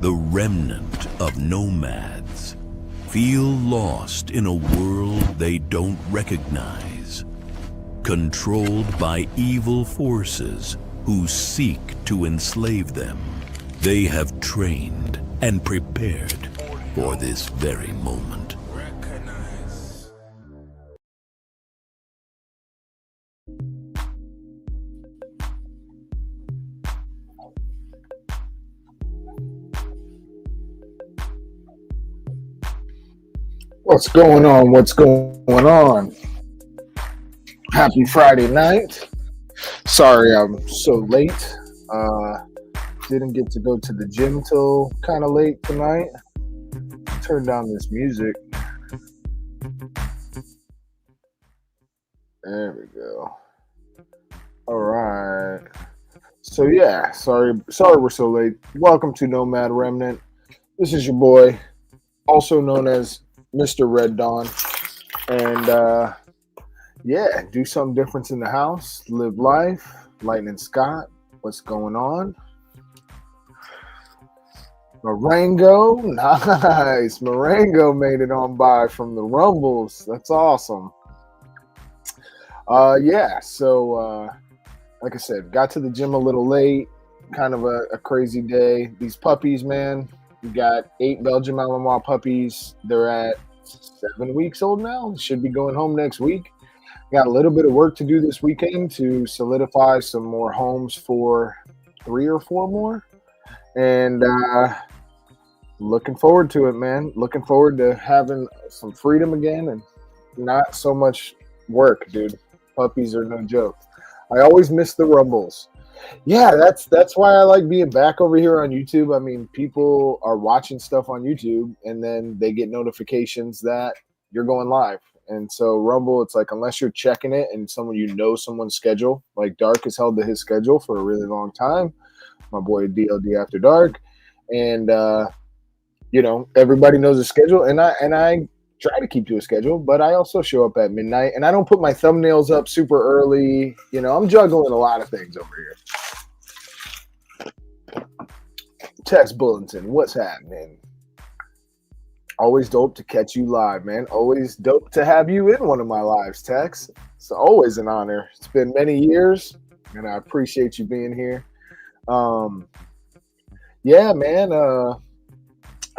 the remnant of nomads, feel lost in a world they don't recognize, controlled by evil forces who seek to enslave them. They have trained and prepared for this very moment. What's going on? What's going on? Happy Friday night. Sorry I'm so late. Didn't get to go to the gym till kind of late tonight. Turn down this music. There we go. All right. So yeah, sorry we're so late. Welcome to Nomad Remnant. This is your boy, also known as Mr. Red Dawn, and yeah, do something different in the house, live life. Lightning Scott, what's going on? Marengo, nice. Marengo made it on by from the Rumbles. That's awesome. Yeah, so like I said, got to the gym a little late. Kind of a crazy day. These puppies, man. We got 8 Belgian Malinois puppies. They're at 7 weeks old now. Should be going home next week. Got a little bit of work to do this weekend to solidify some more homes for 3 or 4 more. And looking forward to it, man. Looking forward to having some freedom again and not so much work, dude. Puppies are no joke. I always miss the Rumbles. Yeah, that's why I like being back over here on YouTube. I mean, people are watching stuff on YouTube and then they get notifications that you're going live. And so Rumble, it's like unless you're checking it and someone's schedule, like Dark has held to his schedule for a really long time. My boy DLD After Dark. And everybody knows the schedule, and I try to keep to a schedule, but I also show up at midnight, and I don't put my thumbnails up super early. I'm juggling a lot of things over here. Text bulletin, what's happening? Always dope to catch you live, man. Always dope to have you in one of my lives, Tex. It's always an honor. It's been many years, and I appreciate you being here. Yeah, man.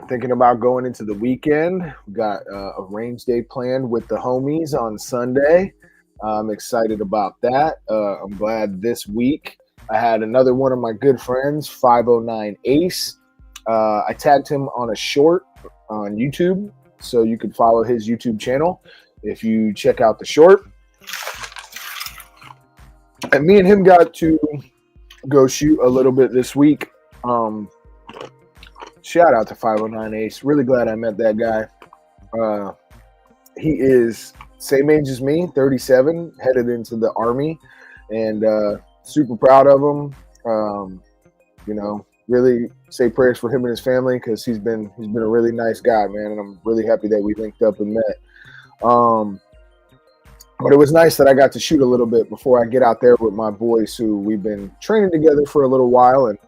Thinking about going into the weekend. We got a range day planned with the homies on Sunday. I'm excited about that. I'm glad this week I had another one of my good friends, 509 Ace. I tagged him on a short on YouTube, so you can follow his YouTube channel if you check out the short. And me and him got to go shoot a little bit this week. Shout out to 509 Ace. Really glad I met that guy. He is same age as me, 37, headed into the Army, and super proud of him. Really say prayers for him and his family because he's been a really nice guy, man, and I'm really happy that we linked up and met. But it was nice that I got to shoot a little bit before I get out there with my boys who we've been training together for a little while, and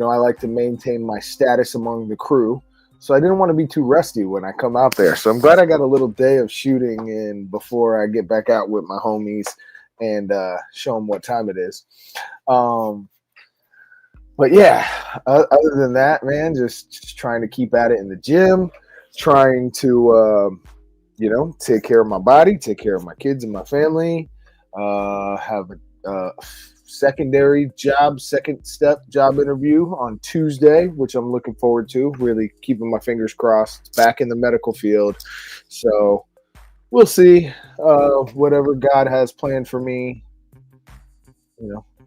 I like to maintain my status among the crew. So I didn't want to be too rusty when I come out there. So I'm glad I got a little day of shooting in before I get back out with my homies and show them what time it is. But yeah, other than that, man, just trying to keep at it in the gym, trying to, take care of my body, take care of my kids and my family, have a second step job interview on Tuesday, which I'm looking forward to, really keeping my fingers crossed, back in the medical field. So we'll see whatever God has planned for me.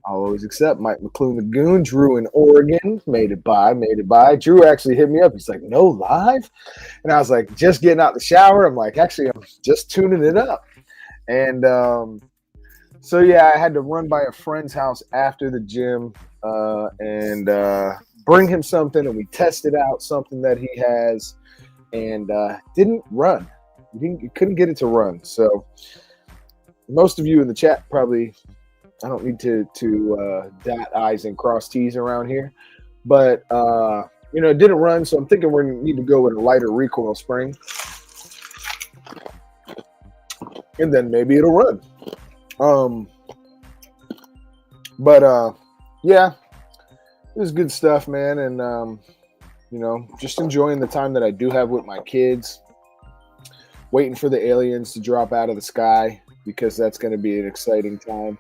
I'll always accept. Mike McClune the Goon, Drew in Oregon, made it by. Drew actually hit me up. He's like, no live? And I was like, just getting out the shower. I'm like, actually, I'm just tuning it up. And so, yeah, I had to run by a friend's house after the gym and bring him something. And we tested out something that he has and didn't run. He couldn't get it to run. So most of you in the chat probably – I don't need to dot I's and cross T's around here. But It didn't run, so I'm thinking we need to go with a lighter recoil spring, and then maybe it'll run. But yeah, it was good stuff, man, and just enjoying the time that I do have with my kids, waiting for the aliens to drop out of the sky because that's going to be an exciting time.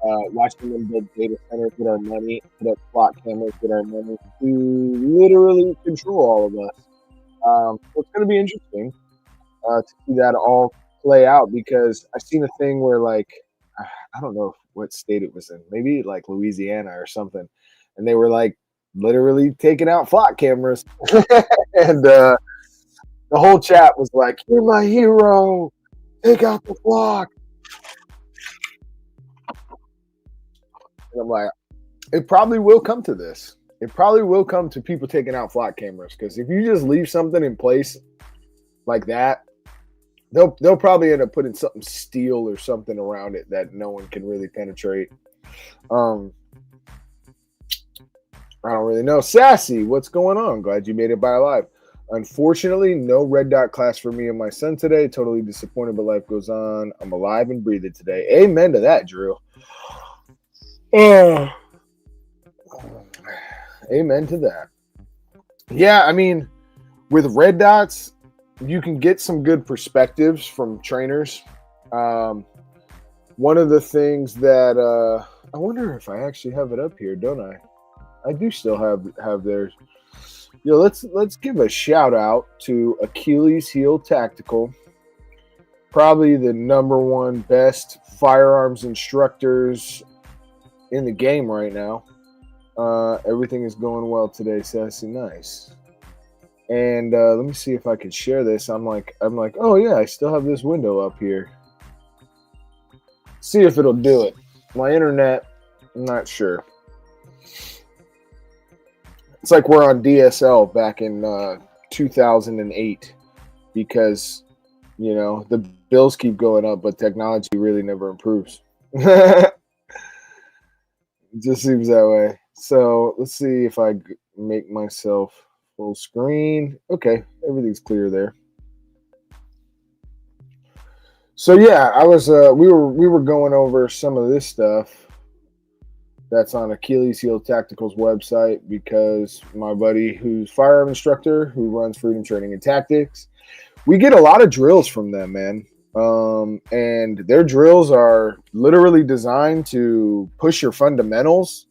Watching them build data centers with our money, put up plot cameras with our money to literally control all of us. So it's going to be interesting to see that all play out because I've seen a thing where, like, I don't know what state it was in, maybe like Louisiana or something, and they were like literally taking out flock cameras, and the whole chat was like, "You're my hero, take out the flock." And I'm like, it probably will come to this. It probably will come to people taking out flock cameras because if you just leave something in place like that, they'll probably end up putting something steel or something around it that no one can really penetrate. I don't really know. Sassy, what's going on? Glad you made it by alive. Unfortunately, no red dot class for me and my son today. Totally disappointed, but life goes on. I'm alive and breathing today. Amen to that, Drew. Amen to that. Yeah, I mean, with red dots, you can get some good perspectives from trainers. One of the things that I wonder if I actually have it up here, don't I? I do still have theirs. Let's give a shout out to Achilles Heel Tactical, probably the number one best firearms instructors in the game right now. Everything is going well today, Sassy. Nice. And let me see if I can share this. I'm like, oh yeah, I still have this window up here. See if it'll do it. My internet, I'm not sure. It's like we're on DSL back in 2008 because, the bills keep going up, but technology really never improves. It just seems that way. So let's see if I make myself full screen. Okay, everything's clear there. So yeah, I was we were going over some of this stuff that's on Achilles Heel Tactical's website because my buddy who's firearm instructor who runs Freedom Training and Tactics, we get a lot of drills from them, man. And their drills are literally designed to push your fundamentals,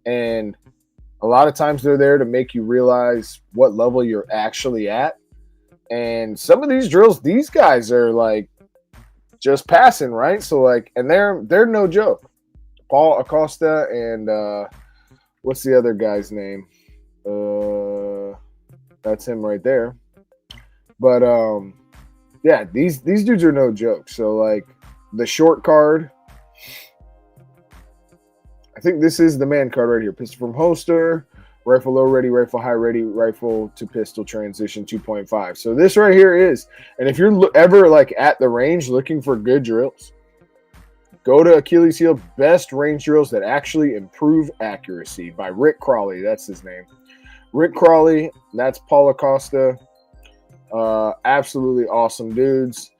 and a lot of times they're there to make you realize what level you're actually at. And some of these drills, these guys are like just passing, right? So like, and they're no joke. Paul Acosta and what's the other guy's name? That's him right there. But yeah, these dudes are no joke. So like the short card, I think this is the man card right here. Pistol from holster, rifle low ready, rifle high ready, rifle to pistol transition 2.5. So this right here is, and if you're ever like at the range looking for good drills, go to Achilles Heel, best range drills that actually improve accuracy by Rick Crawley. That's his name. Rick Crawley, that's Paul Acosta. Absolutely awesome dudes.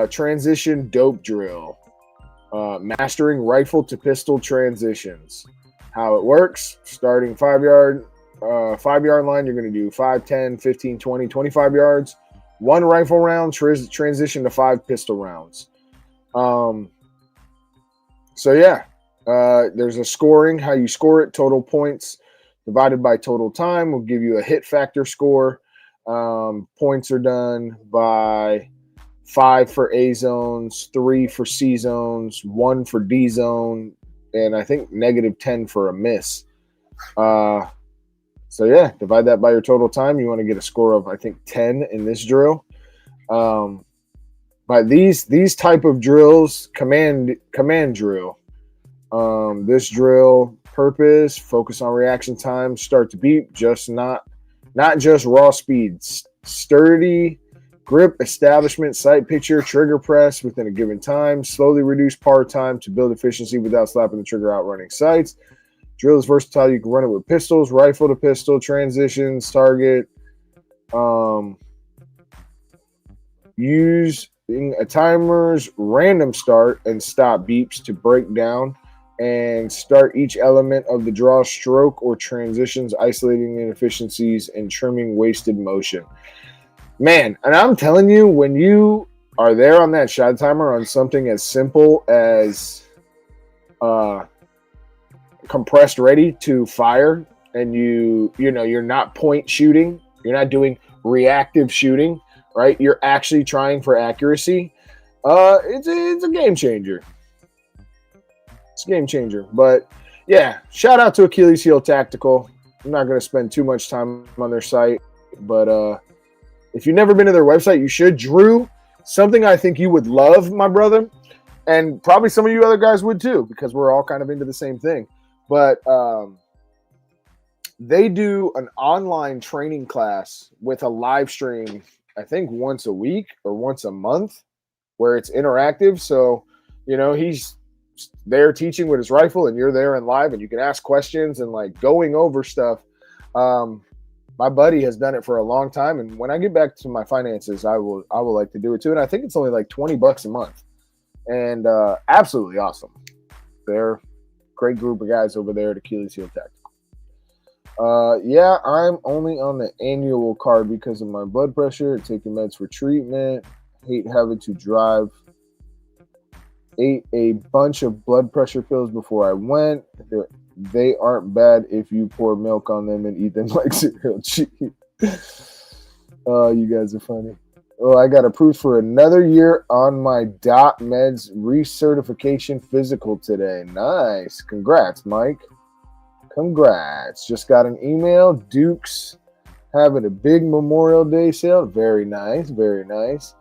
Transition dope drill. Mastering rifle to pistol transitions. How it works, starting 5 yard line, you're going to do 5, 10, 15, 20, 25 yards. One rifle round, transition to 5 pistol rounds. So yeah, there's a scoring, how you score it, total points divided by total time will give you a hit factor score. Points are done by 5 for A zones, 3 for C zones, 1 for D zone, and I think -10 for a miss. So yeah, divide that by your total time. You want to get a score of, I think, 10 in this drill. But these type of drills, command drill. This drill purpose, focus on reaction time, start to beat, just not just raw speed, sturdy grip establishment, sight picture, trigger press within a given time, slowly reduce par time to build efficiency without slapping the trigger out running sights. Drill is versatile. You can run it with pistols, rifle to pistol, transitions, target. Using a timer's random start and stop beeps to break down and start each element of the draw, stroke, or transitions, isolating inefficiencies and trimming wasted motion. Man, and I'm telling you, when you are there on that shot timer on something as simple as compressed ready to fire, and you're not point shooting, you're not doing reactive shooting, right? You're actually trying for accuracy. It's a game changer. It's a game changer. But yeah, shout out to Achilles Heel Tactical. I'm not going to spend too much time on their site, but if you've never been to their website, you should. Drew, something I think you would love, my brother, and probably some of you other guys would too, because we're all kind of into the same thing. But they do an online training class with a live stream, I think once a week or once a month, where it's interactive. So, he's there teaching with his rifle and you're there in live and you can ask questions and like going over stuff. My buddy has done it for a long time. And when I get back to my finances, I will like to do it too. And I think it's only like $20 a month, and absolutely awesome. They're a great group of guys over there at Achilles Heel Tactical. Yeah, I'm only on the annual card because of my blood pressure, taking meds for treatment, hate having to drive. Ate a bunch of blood pressure pills before I went. They aren't bad if you pour milk on them and eat them like cereal cheese. Oh, you guys are funny. Oh, I got approved for another year on my DOT meds recertification physical today. Nice. Congrats, Mike. Congrats. Just got an email. Duke's having a big Memorial Day sale. Very nice. Very nice.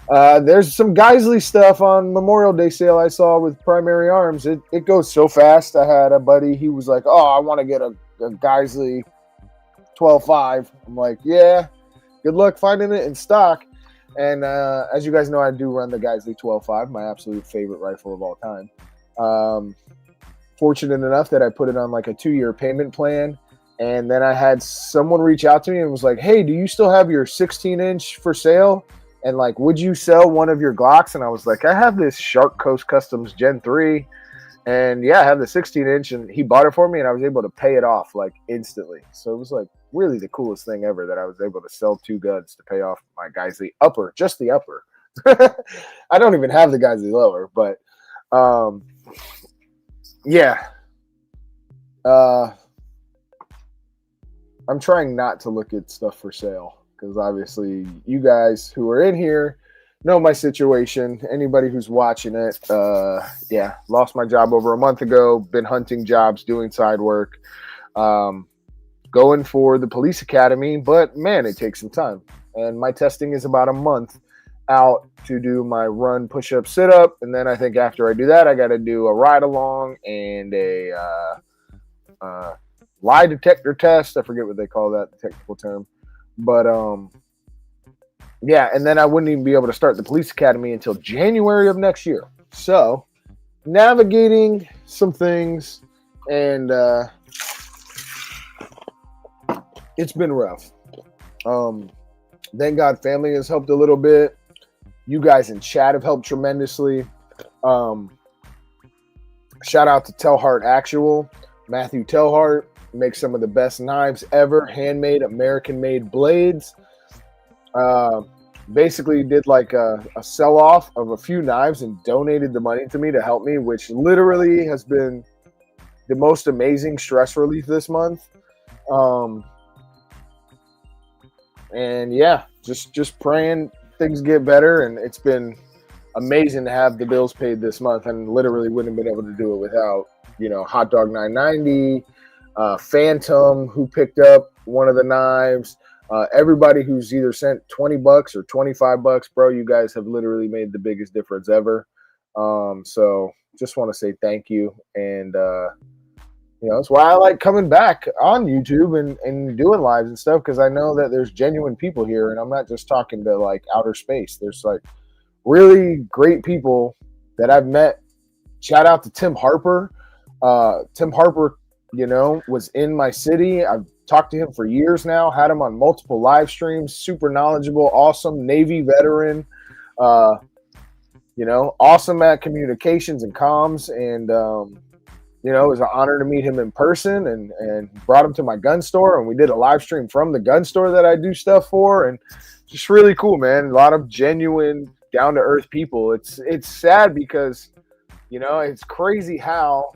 There's some Geisley stuff on Memorial Day sale I saw with Primary Arms. It goes so fast. I had a buddy. He was like, oh, I want to get a Geisley 12.5. I'm like, yeah, good luck finding it in stock. And as you guys know, I do run the Geisley 12.5, my absolute favorite rifle of all time. Fortunate enough that I put it on like a 2-year payment plan. And then I had someone reach out to me and was like, hey, do you still have your 16-inch for sale? And like, would you sell one of your Glocks? And I was like, I have this Shark Coast Customs Gen 3. And yeah, I have the 16-inch. And he bought it for me and I was able to pay it off like instantly. So it was like really the coolest thing ever that I was able to sell 2 guns to pay off my Geisley upper, just the upper. I don't even have the Geisley lower, but yeah. I'm trying not to look at stuff for sale, because obviously you guys who are in here know my situation. Anybody who's watching it, yeah, lost my job over a month ago, been hunting jobs, doing side work, going for the police academy, but man, it takes some time. And my testing is about a month out to do my run, push-up, sit-up. And then I think after I do that, I got to do a ride-along and a lie detector test. I forget what they call that, the technical term. But yeah, and then I wouldn't even be able to start the police academy until January of next year. So navigating some things, and it's been rough. Thank God family has helped a little bit. You guys in chat have helped tremendously. Shout out to Telhart Actual. Matthew Telhart makes some of the best knives ever, handmade, American-made blades. Basically did like a sell-off of a few knives and donated the money to me to help me, which literally has been the most amazing stress relief this month. And yeah, just praying things get better. And it's been amazing to have the bills paid this month, and literally wouldn't have been able to do it without, Hot Dog 990, Phantom, who picked up one of the knives, everybody who's either sent $20 or $25, bro. You guys have literally made the biggest difference ever. So just want to say thank you. And, that's why I like coming back on YouTube and doing lives and stuff, because I know that there's genuine people here, and I'm not just talking to like outer space. There's like really great people that I've met. Shout out to Tim Harper. Tim Harper was in my city. I've talked to him for years now, had him on multiple live streams, super knowledgeable, awesome Navy veteran, awesome at communications and comms. And, it was an honor to meet him in person and brought him to my gun store. And we did a live stream from the gun store that I do stuff for. And just really cool, man. A lot of genuine, down to earth people. It's sad because, it's crazy how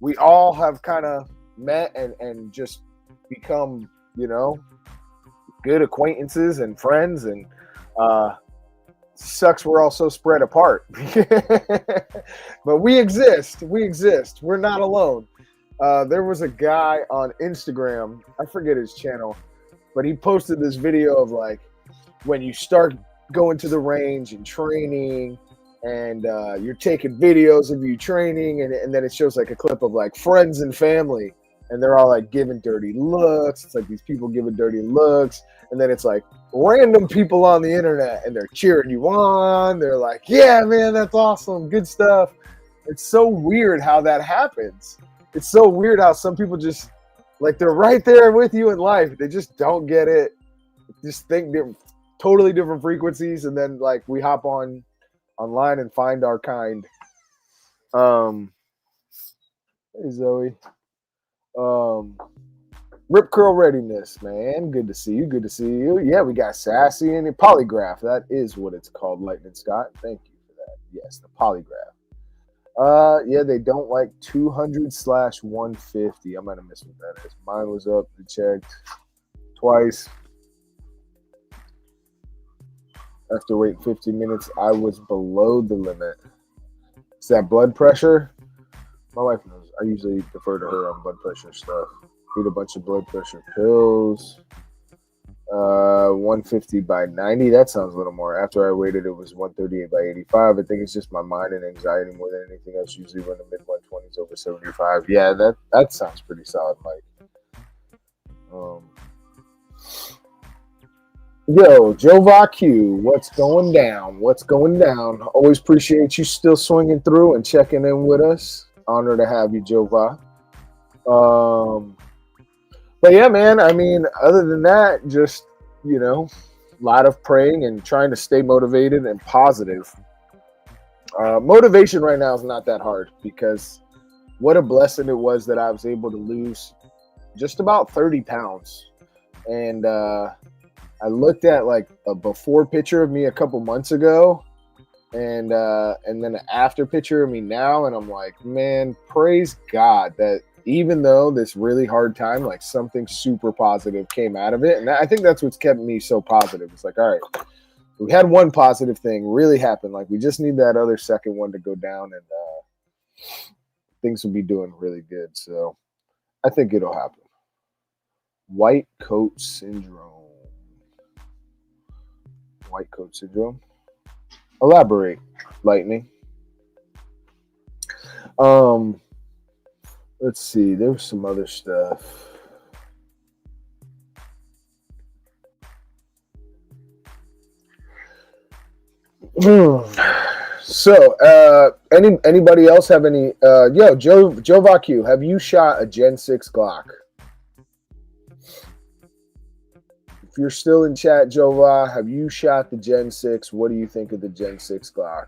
we all have kind of met and just become, good acquaintances and friends. And sucks we're all so spread apart. But we exist. We're not alone. There was a guy on Instagram, I forget his channel, but he posted this video of like when you start going to the range and training and you're taking videos of you training and then it shows like a clip of like friends and family and they're all like giving dirty looks. It's like these people giving dirty looks. And then it's like random people on the internet and they're cheering you on. They're like, yeah, man, that's awesome. Good stuff. It's so weird how that happens. It's so weird how some people just like they're right there with you in life. They just don't get it. Just think they're totally different frequencies. And then like we hop online and find our kind. Hey, Zoe. Rip Curl Readiness, man. Good to see you. Good to see you. Yeah, we got Sassy and the Polygraph. That is what it's called, Lightning Scott. Thank you for that. Yes, the Polygraph. Yeah, they don't like 200/150. I might have missed what that is. Mine was up. I checked twice. After waiting 15 minutes, I was below the limit. Is that blood pressure? My wife knows. I usually defer to her on blood pressure stuff. Eat a bunch of blood pressure pills. 150/90. That sounds a little more. After I waited, it was 138/85. I think it's just my mind and anxiety more than anything else. Usually when the mid 120s over 75. Yeah, that sounds pretty solid, Mike. Yo, Joe Vacu, what's going down? What's going down? Always appreciate you still swinging through and checking in with us. Honor to have you, Joe Va. But yeah, man, I mean, other than that, just, a lot of praying and trying to stay motivated and positive. Motivation right now is not that hard because what a blessing it was that I was able to lose just about 30 pounds. And I looked at like a before picture of me a couple months ago and then an after picture of me now. And I'm like, man, praise God that even though this really hard time, like something super positive came out of it. And I think that's what's kept me so positive. It's like, all right, we had one positive thing really happen. Like we just need that other second one to go down and things will be doing really good. So I think it'll happen. White coat syndrome. White coat syndrome. Elaborate, Lightning. Let's see. There was some other stuff. So, anybody else have any? Joe Vacu, have you shot a Gen 6 Glock? If you're still in chat, Jova, have you shot the Gen 6? What do you think of the Gen 6 Glock?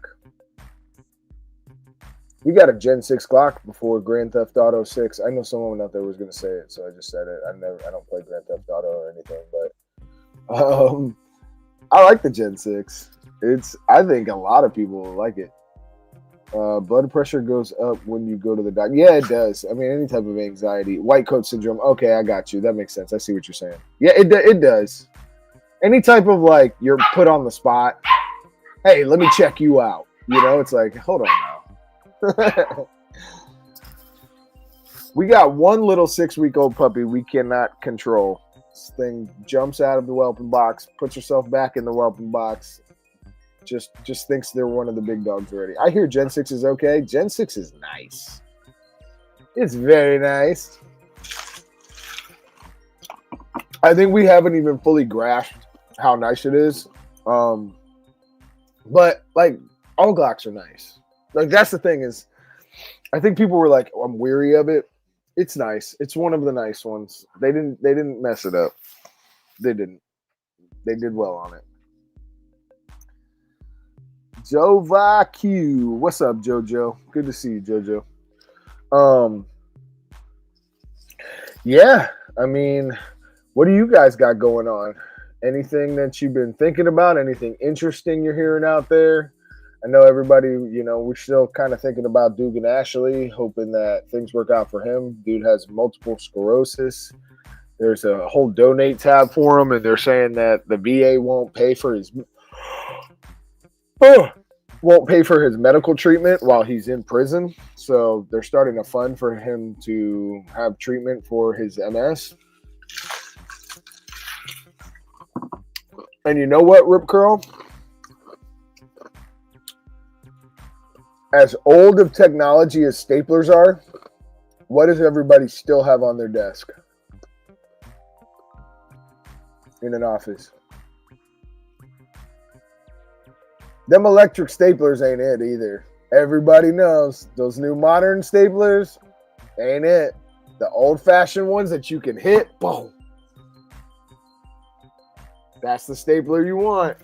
We got a Gen 6 Glock before Grand Theft Auto 6. I know someone out there was going to say it, so I just said it. I don't play Grand Theft Auto or anything, but I like the Gen 6. I think a lot of people like it. Blood pressure goes up when you go to the doctor. Yeah, it does. I mean, any type of anxiety. White coat syndrome. Okay, I got you. That makes sense. I see what you're saying. Yeah, it does. Any type of like you're put on the spot. Hey, let me check you out. It's like, hold on now. We got one little 6-week-old puppy we cannot control. This thing jumps out of the whelping box, puts herself back in the whelping box. Just thinks they're one of the big dogs already. I hear Gen 6 is okay. Gen 6 is nice. It's very nice. I think we haven't even fully grasped how nice it is. But like all Glocks are nice. Like that's the thing is, I think people were like, oh, I'm weary of it. It's nice. It's one of the nice ones. They didn't mess it up. They didn't. They did well on it. Jova Q. What's up, JoJo? Good to see you, JoJo. Yeah, I mean, what do you guys got going on? Anything that you've been thinking about? Anything interesting you're hearing out there? I know everybody, we're still kind of thinking about Duke and Ashley, hoping that things work out for him. Dude has multiple sclerosis. There's a whole donate tab for him, and they're saying that the VA won't pay for his medical treatment while he's in prison. So they're starting a fund for him to have treatment for his MS. And you know what, Rip Curl? As old of technology as staplers are, what does everybody still have on their desk in an office? Them electric staplers ain't it either. Everybody knows those new modern staplers ain't it. The old-fashioned ones that you can hit, boom. That's the stapler you want.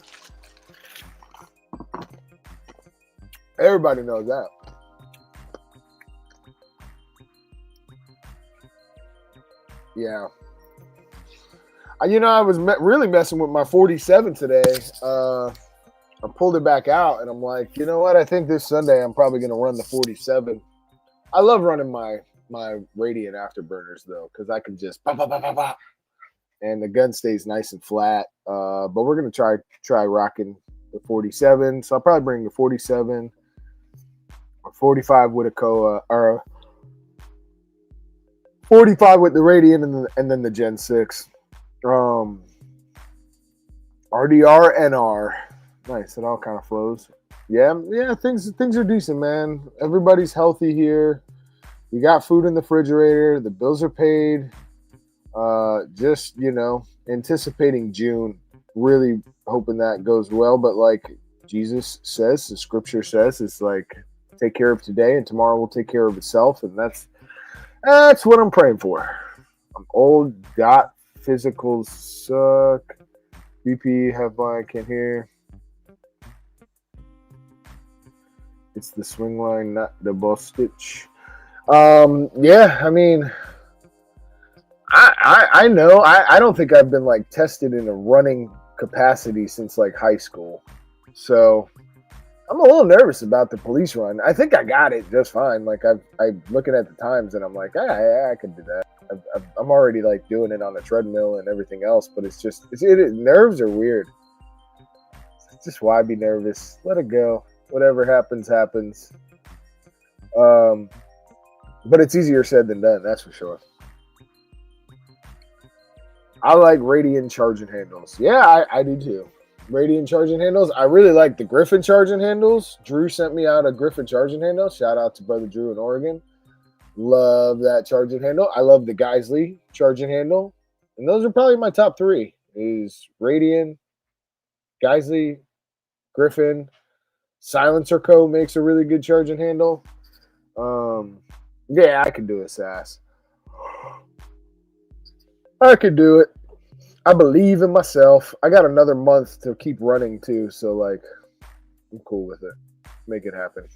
Everybody knows that. Yeah. I was really messing with my 47 today. I pulled it back out, and I'm like, you know what? I think this Sunday I'm probably going to run the 47. I love running my Radiant afterburners, though, because I can just pop, pop, pop, pop, pop, and the gun stays nice and flat. But we're going to try rocking the 47. So I'll probably bring the 47 or 45 with a Koa, or 45 with the Radiant, and then the Gen 6. RDR NR. Nice. It all kind of flows. Yeah, things are decent, man. Everybody's healthy here. We got food in the refrigerator. The bills are paid. Just, anticipating June. Really hoping that goes well. But like Jesus says, the scripture says, it's like, take care of today and tomorrow will take care of itself. And that's what I'm praying for. I'm old. Physicals suck. BP have I can't hear. It's the swing line, not the ball stitch. Yeah, I mean, I know. I don't think I've been like tested in a running capacity since like high school. So I'm a little nervous about the police run. I think I got it just fine. Like I'm looking at the times and I'm like, I could do that. I'm already like doing it on a treadmill and everything else, but it's just nerves are weird. It's just why be nervous? Let it go. Whatever happens, happens. But it's easier said than done, that's for sure. I like Radiant charging handles. Yeah, I do too. Radiant charging handles. I really like the Griffin charging handles. Drew sent me out a Griffin charging handle. Shout out to brother Drew in Oregon. Love that charging handle. I love the Geisley charging handle. And those are probably my top three. Is Radiant, Geisley, Griffin. Silencer Co. makes a really good charging handle. Yeah, I can do it, Sass. I could do it. I believe in myself. I got another month to keep running too, so like I'm cool with it. Make it happen.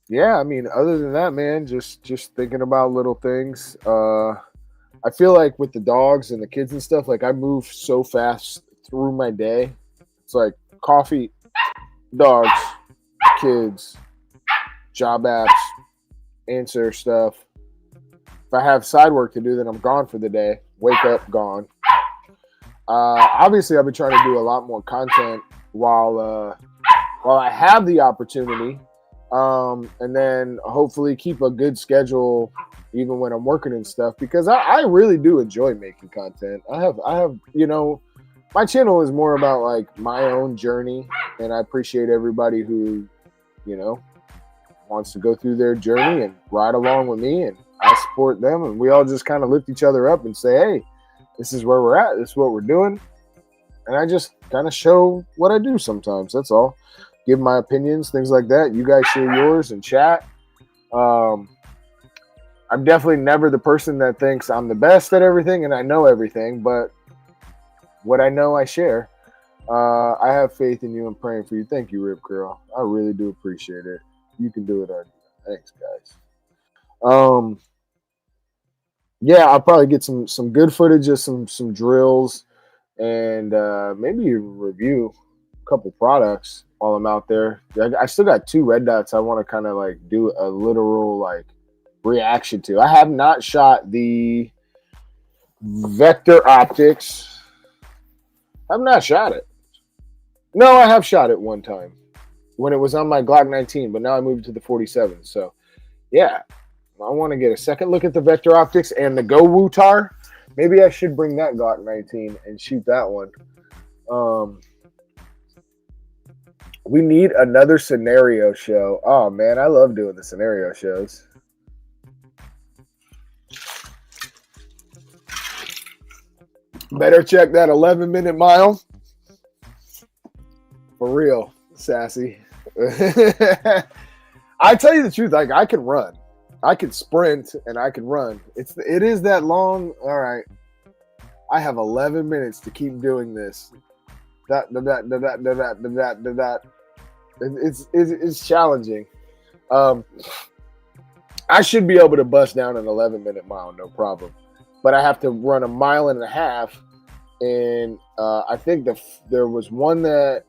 Yeah, I mean, other than that, man, just thinking about little things. I feel like with the dogs and the kids and stuff, like I move so fast through my day. It's like coffee, dogs, kids, job apps, answer stuff. If I have side work to do, then I'm gone for the day. Wake up, gone. Obviously, I've been trying to do a lot more content while I have the opportunity, and then hopefully keep a good schedule even when I'm working and stuff, because I really do enjoy making content. I have, my channel is more about like my own journey, and I appreciate everybody who, wants to go through their journey and ride along with me, and I support them, and we all just kind of lift each other up and say, hey, this is where we're at, this is what we're doing, and I just kind of show what I do sometimes, that's all. give my opinions, things like that. You guys share yours and chat. I'm definitely never the person that thinks I'm the best at everything and I know everything, but what I know, I share. I have faith in you and praying for you. Thank you, Rip Girl. I really do appreciate it. You can do it. Thanks, guys. Yeah, I'll probably get some good footage of some drills and maybe review a couple products while I'm out there. I still got 2 red dots I want to kind of like do a literal like reaction to. I have not shot the Vector Optics. I've not shot it. No, I have shot it one time when it was on my Glock 19, but now I moved to the 47. So, yeah, I want to get a second look at the Vector Optics and the Go Wutar. Maybe I should bring that Glock 19 and shoot that one. We need another scenario show. Oh, man, I love doing the scenario shows. Better check that 11-minute mile. For real, Sassy. I tell you the truth, like I can run. I can sprint and I can run. It is that long. All right. I have 11 minutes to keep doing this. It's challenging. I should be able to bust down an 11-minute mile, no problem. But I have to run a mile and a half. And I think there was one that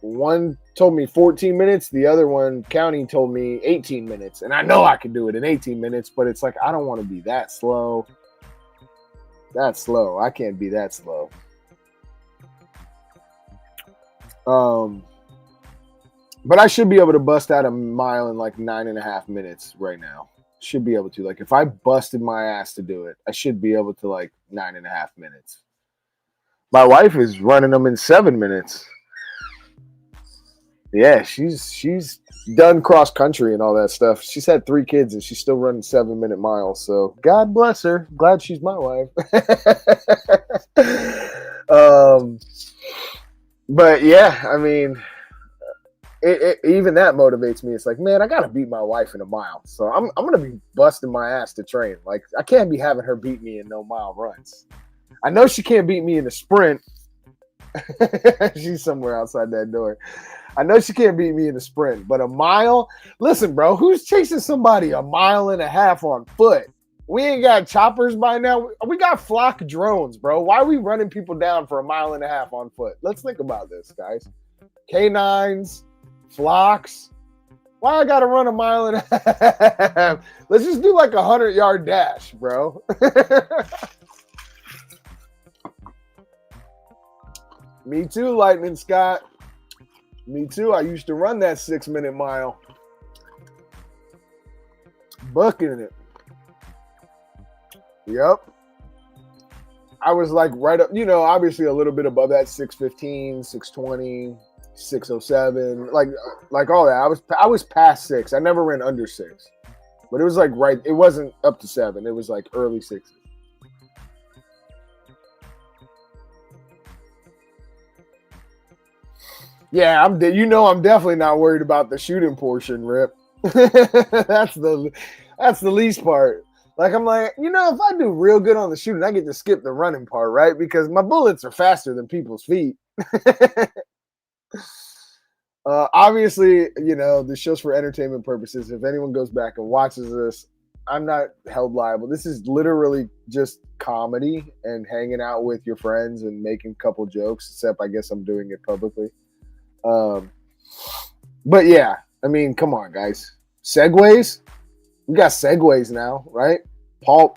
one told me 14 minutes. The other one, County, told me 18 minutes. And I know I can do it in 18 minutes, but it's like, I don't want to be that slow. That's slow. I can't be that slow. But I should be able to bust out a mile in like 9.5 minutes right now. Should be able to. Like, if I busted my ass to do it, I should be able to like 9.5 minutes. My wife is running them in 7 minutes. Yeah, she's done cross country and all that stuff. She's had 3 kids and she's still running 7-minute miles. So God bless her. Glad she's my wife. But yeah, I mean, even that motivates me. It's like, man, I gotta beat my wife in a mile. So I'm gonna be busting my ass to train. Like, I can't be having her beat me in no mile runs. I know she can't beat me in a sprint. She's somewhere outside that door. I know she can't beat me in a sprint, but a mile. Listen, bro, who's chasing somebody a mile and a half on foot? We ain't got choppers by now. We got flock drones, bro. Why are we running people down for a mile and a half on foot? Let's think about this, guys. K9s, flocks. Why I gotta run a mile and a half? Let's just do like 100-yard dash, bro. Me too, Lightning Scott. Me too. I used to run that 6-minute mile. Bucking it. Yep. I was like right up, obviously a little bit above that 6:15, 6:20, 6:07, like all that. I was past 6. I never ran under 6. But it was like right, it wasn't up to 7. It was like early 6s. Yeah, I'm definitely not worried about the shooting portion, Rip. That's the least part. Like, I'm like, if I do real good on the shooting, I get to skip the running part, right? Because my bullets are faster than people's feet. Obviously, this show's for entertainment purposes. If anyone goes back and watches this, I'm not held liable. This is literally just comedy and hanging out with your friends and making a couple jokes, except I guess I'm doing it publicly. But yeah, I mean, come on, guys. Segways? We got segways now, right? Paul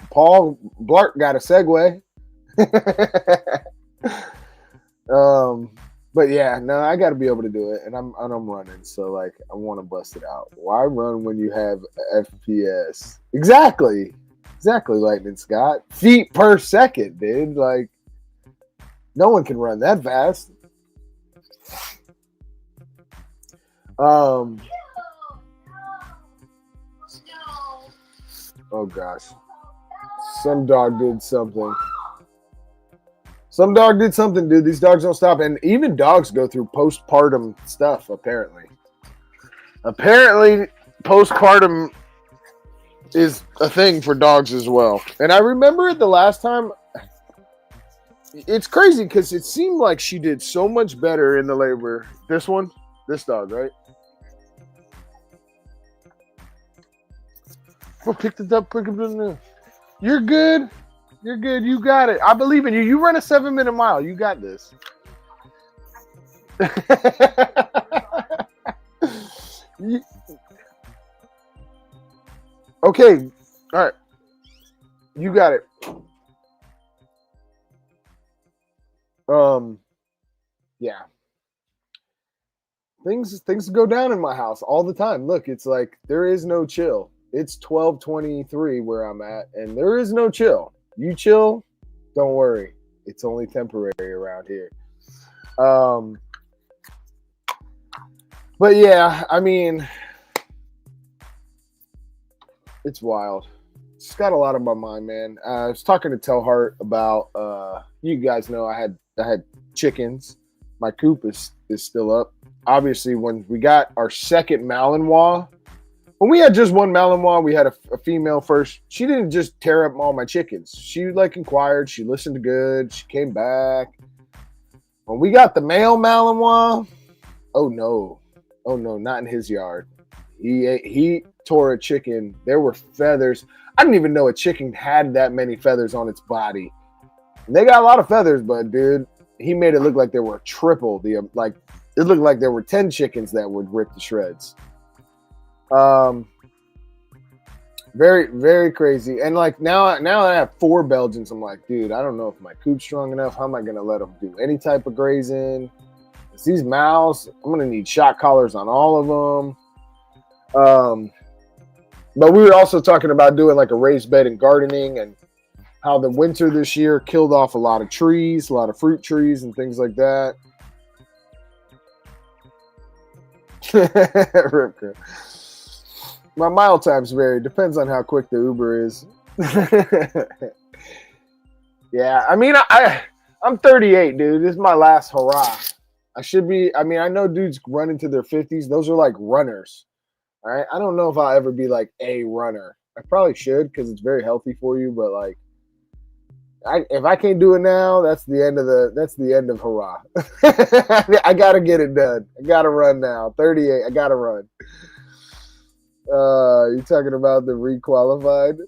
Blart got a Segway. But yeah, no, I got to be able to do it, and I'm running, so like I want to bust it out. Why run when you have FPS? Exactly, Lightning Scott. Feet per second, dude. Like, no one can run that fast. Oh gosh, some dog did something. Some dog did something, dude. These dogs don't stop. And even dogs go through postpartum stuff, apparently. Apparently, postpartum is a thing for dogs as well. And I remember it the last time. It's crazy because it seemed like she did so much better in the labor. This dog, right? Oh, pick it up, pick it up. You're good. You're good. You got it. I believe in you. You run a 7-minute mile. You got this. Okay. All right. You got it. Yeah. Things go down in my house all the time. Look, it's like there is no chill. It's 12:23 where I'm at, and there is no chill. You chill, don't worry. It's only temporary around here. But yeah, I mean, it's wild. It's got a lot on my mind, man. I was talking to Telhart about. You guys know I had chickens. My coop is still up. Obviously, when we got our second Malinois. When we had just one Malinois, we had a female first. She didn't just tear up all my chickens. She inquired. She listened good. She came back. When we got the male Malinois, oh no, not in his yard. He tore a chicken. There were feathers. I didn't even know a chicken had that many feathers on its body. And they got a lot of feathers, but dude, he made it look like there were triple it looked like there were 10 chickens that would rip to shreds. Very, very crazy. And now I have 4 Belgians. I'm like, dude, I don't know if my coop's strong enough. How am I going to let them do any type of grazing? It's these mouths, I'm going to need shock collars on all of them. But we were also talking about doing like a raised bed and gardening, and how the winter this year killed off a lot of trees, a lot of fruit trees and things like that. Ripker. My mile times vary. Depends on how quick the Uber is. Yeah, I mean, I'm 38, dude. This is my last hurrah. I know dudes run into their 50s. Those are like runners. All right. I don't know if I'll ever be like a runner. I probably should because it's very healthy for you. But like, if I can't do it now, that's the end of hurrah. I gotta get it done. I gotta run now. 38. I gotta run. You talking about the requalified?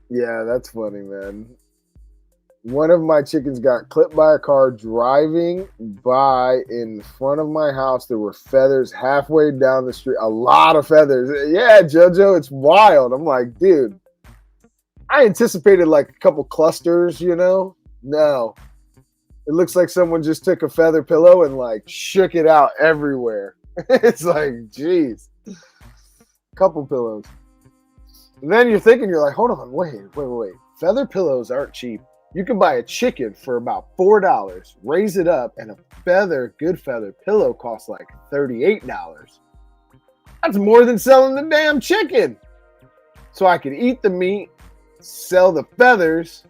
Yeah, that's funny, man. One of my chickens got clipped by a car driving by in front of my house. There were feathers halfway down the street. A lot of feathers. Yeah, JoJo, it's wild. I'm like, dude, I anticipated like a couple clusters, you know? No. It looks like someone just took a feather pillow and like shook it out everywhere. It's like, geez. Couple pillows. And then you're like, hold on, wait. Feather pillows aren't cheap. You can buy a chicken for about $4, raise it up, and a good feather pillow costs like $38. That's more than selling the damn chicken. So I could eat the meat, sell the feathers,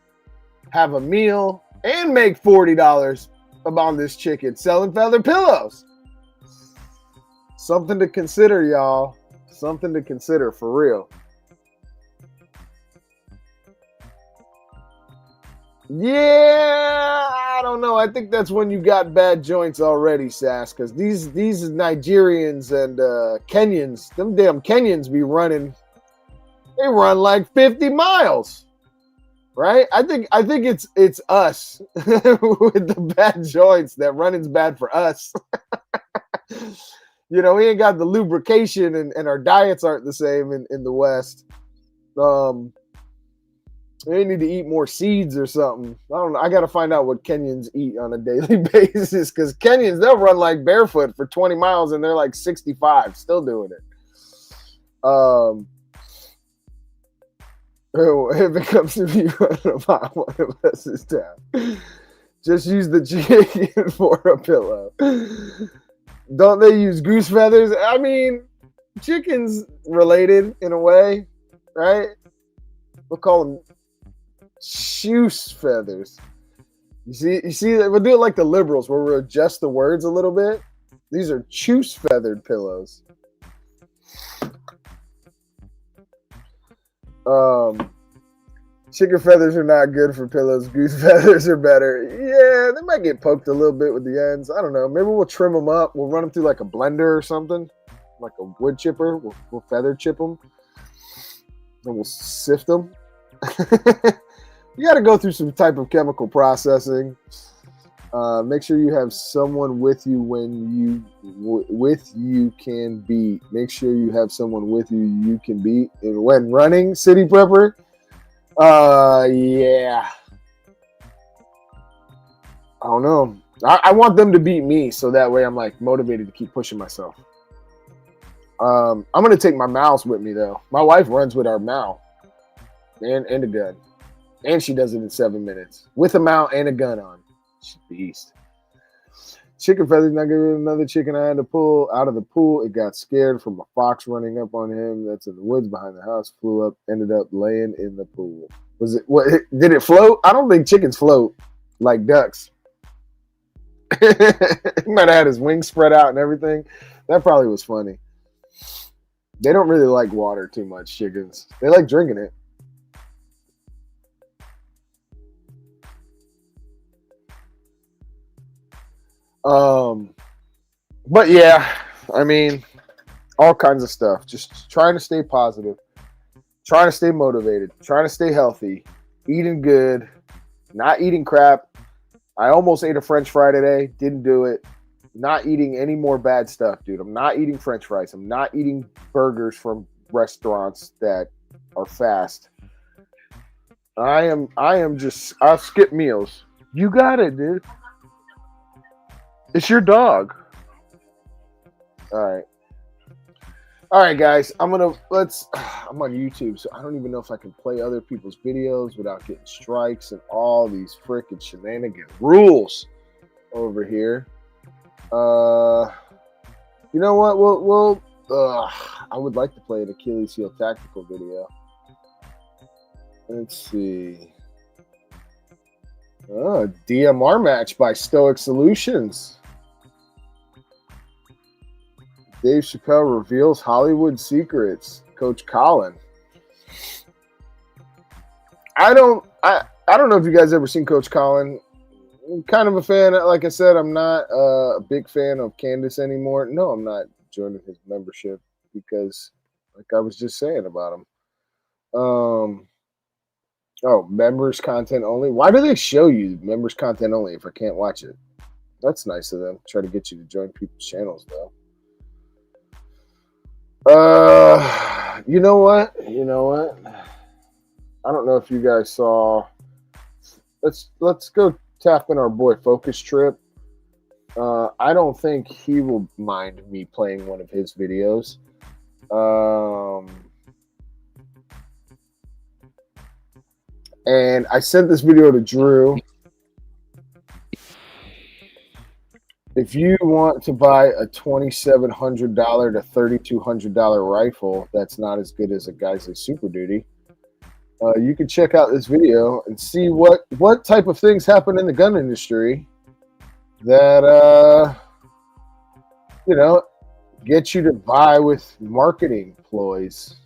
have a meal, and make $40 on this chicken selling feather pillows. Something to consider, y'all. Something to consider for real. Yeah, I don't know. I think that's when you got bad joints already, Sass, because these Nigerians and Kenyans, them damn Kenyans be running. They run like 50 miles, right? I think it's us with the bad joints that running's bad for us. You know, we ain't got the lubrication, and our diets aren't the same in the West. They need to eat more seeds or something. I don't know. I got to find out what Kenyans eat on a daily basis, because Kenyans, they'll run like barefoot for 20 miles and they're like 65, still doing it. If it comes to me running a mile, one of us is down. Just use the chicken for a pillow. Don't they use goose feathers? I mean, chicken's related in a way, right? We'll call them Choose feathers. You see, we'll do it like the liberals, where we'll adjust the words a little bit. These are choose feathered pillows. Chicken feathers are not good for pillows. Goose feathers are better. Yeah, they might get poked a little bit with the ends. I don't know. Maybe we'll trim them up. We'll run them through like a blender or something, like a wood chipper. We'll feather chip them. Then we'll sift them. You got to go through some type of chemical processing. Make sure you have someone with you when you can beat. Make sure you have someone with you can beat. And when running, City Prepper, yeah. I don't know. I want them to beat me, so that way I'm like motivated to keep pushing myself. I'm gonna take my mouse with me though. My wife runs with our mount and a gun. And she does it in 7 minutes with a mount and a gun on. She's a beast. Chicken feathers not good. Another chicken I had to pull out of the pool. It got scared from a fox running up on him. That's in the woods behind the house. Flew up, ended up laying in the pool. Was it? What? Did it float? I don't think chickens float like ducks. He might have had his wings spread out and everything. That probably was funny. They don't really like water too much, chickens. They like drinking it. But yeah, I mean, all kinds of stuff. Just trying to stay positive, trying to stay motivated, trying to stay healthy, eating good, not eating crap. I almost ate a French fry today. Didn't do it. Not eating any more bad stuff, dude. I'm not eating French fries. I'm not eating burgers from restaurants that are fast. I'll skip meals. You got it, dude. It's your dog. All right, guys. I'm on YouTube, so I don't even know if I can play other people's videos without getting strikes and all these freaking shenanigan rules over here. You know what? We'll I would like to play an Achilles heel tactical video. Let's see. DMR match by Stoic Solutions. Dave Chappelle reveals Hollywood secrets. Coach Colin. I don't know if you guys ever seen Coach Colin. I'm kind of a fan. Like I said, I'm not a big fan of Candace anymore. No, I'm not joining his membership because, like I was just saying about him. Members content only. Why do they show you members content only if I can't watch it? That's nice of them. Try to get you to join people's channels, though. You know what? I don't know if you guys saw. Let's go tap in our boy Focus Trip. I don't think he will mind me playing one of his videos. And I sent this video to Drew. If you want to buy a $2,700 to $3,200 rifle that's not as good as a Geissele Super Duty, you can check out this video and see what type of things happen in the gun industry that get you to buy with marketing ploys.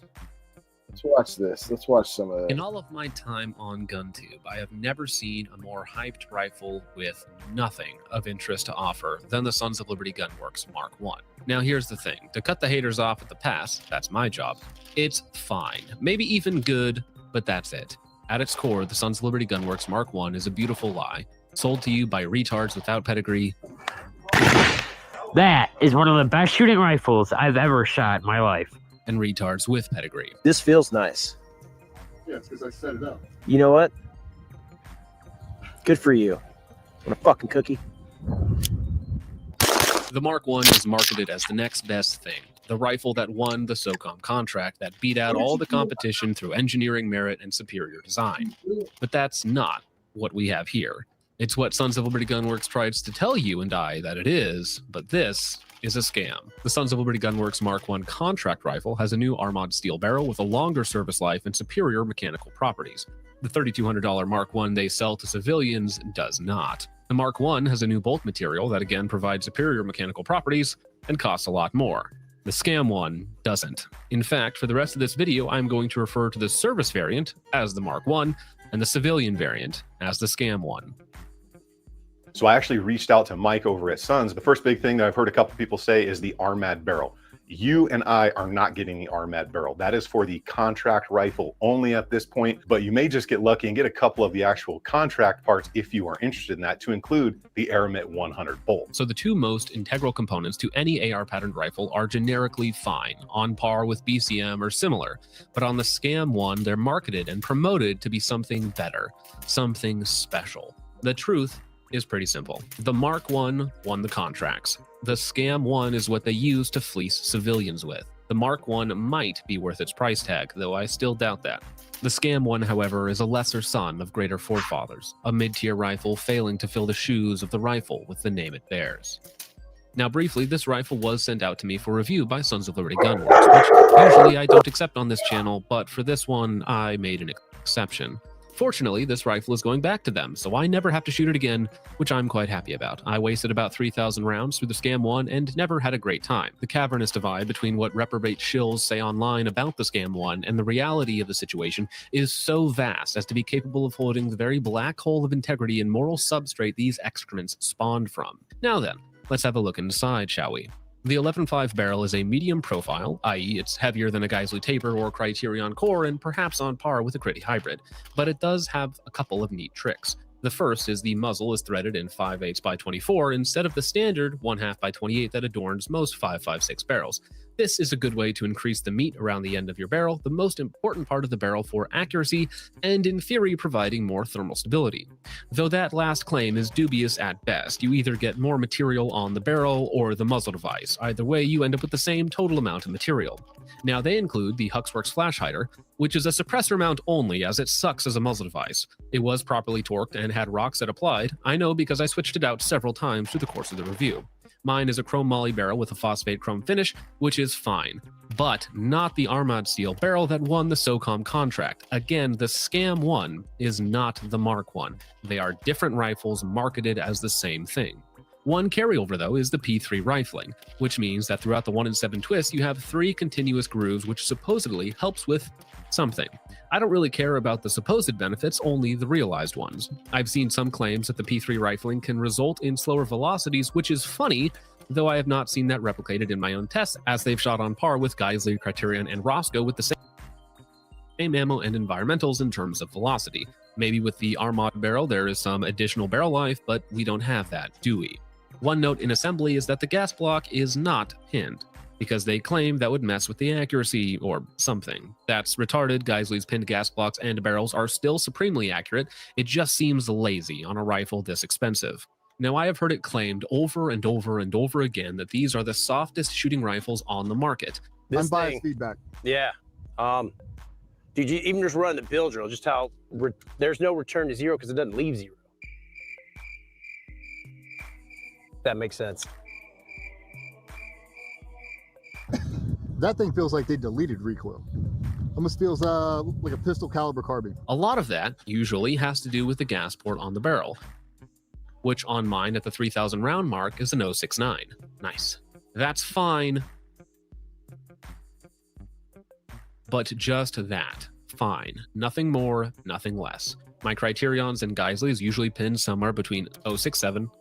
Let's watch this. Let's watch some of it. In all of my time on GunTube, I have never seen a more hyped rifle with nothing of interest to offer than the Sons of Liberty Gunworks Mark I. Now, here's the thing. To cut the haters off at the pass, that's my job. It's fine, maybe even good, but that's it. At its core, the Sons of Liberty Gunworks Mark I is a beautiful lie, sold to you by retards without pedigree. That is one of the best shooting rifles I've ever shot in my life. And retards with pedigree. This feels nice. Yeah, it's because I set it up. You know what? Good for you. Want a fucking cookie? The Mark I is marketed as the next best thing. The rifle that won the SOCOM contract that beat out all the competition through engineering merit and superior design. But that's not what we have here. It's what Sons of Liberty Gunworks tries to tell you and I that it is, but this is a scam. The Sons of Liberty Gunworks Mark I contract rifle has a new Armad steel barrel with a longer service life and superior mechanical properties. The $3,200 Mark I they sell to civilians does not. The Mark I has a new bolt material that again provides superior mechanical properties and costs a lot more. The scam one doesn't. In fact, for the rest of this video, I'm going to refer to the service variant as the Mark I and the civilian variant as the scam one. So I actually reached out to Mike over at Sons. The first big thing that I've heard a couple people say is the RMAD barrel. You and I are not getting the RMAD barrel. That is for the contract rifle only at this point, but you may just get lucky and get a couple of the actual contract parts if you are interested in that, to include the Aramit 100 bolt. So the two most integral components to any AR patterned rifle are generically fine, on par with BCM or similar, but on the scam one, they're marketed and promoted to be something better, something special. The truth is pretty simple. The Mark I won the contracts. The scam one is what they use to fleece civilians with. The Mark I might be worth its price tag, though I still doubt that. The scam one, however, is a lesser son of greater forefathers, a mid-tier rifle failing to fill the shoes of the rifle with the name it bears. Now briefly, this rifle was sent out to me for review by Sons of Liberty Gunworks, which usually I don't accept on this channel, but for this one, I made an exception. Fortunately, this rifle is going back to them, so I never have to shoot it again, which I'm quite happy about. I wasted about 3,000 rounds through the scam one and never had a great time. The cavernous divide between what reprobate shills say online about the scam one and the reality of the situation is so vast as to be capable of holding the very black hole of integrity and moral substrate these excrements spawned from. Now then, let's have a look inside, shall we? The 11.5 barrel is a medium profile, i.e. it's heavier than a Geisley Taper or Criterion Core and perhaps on par with a Critty Hybrid, but it does have a couple of neat tricks. The first is the muzzle is threaded in 5/8 by 24 instead of the standard 1/2 by 28 that adorns most 5.56 barrels. This is a good way to increase the meat around the end of your barrel, the most important part of the barrel for accuracy, and in theory providing more thermal stability. Though that last claim is dubious at best, you either get more material on the barrel or the muzzle device. Either way, you end up with the same total amount of material. Now they include the Huxworks flash hider, which is a suppressor mount only as it sucks as a muzzle device. It was properly torqued and had rocks that applied. I know because I switched it out several times through the course of the review. Mine is a chrome moly barrel with a phosphate chrome finish, which is fine, but not the Armad steel barrel that won the SOCOM contract. Again, the scam one is not the Mark I. They are different rifles marketed as the same thing. One carryover, though, is the P3 rifling, which means that throughout the 1-in-7 twist, you have 3 continuous grooves, which supposedly helps with something. I don't really care about the supposed benefits, only the realized ones. I've seen some claims that the P3 rifling can result in slower velocities, which is funny, though I have not seen that replicated in my own tests, as they've shot on par with Geisley, Criterion, and Roscoe with the same ammo and environmentals in terms of velocity. Maybe with the Armad barrel there is some additional barrel life, but we don't have that, do we? One note in assembly is that the gas block is not pinned, because they claim that would mess with the accuracy or something. That's retarded. Geisley's pinned gas blocks and barrels are still supremely accurate. It just seems lazy on a rifle this expensive. Now, I have heard it claimed over and over and over again that these are the softest shooting rifles on the market. Unbiased feedback. Yeah. Dude, you even just run the build drill, just how there's no return to zero because it doesn't leave zero. That makes sense. That thing feels like they deleted recoil. Almost feels like a pistol caliber carbine. A lot of that usually has to do with the gas port on the barrel, which on mine at the 3,000 round mark is an 069. Nice. That's fine. But just that. Fine. Nothing more, nothing less. My Criterions and Geisleys usually pin somewhere between 067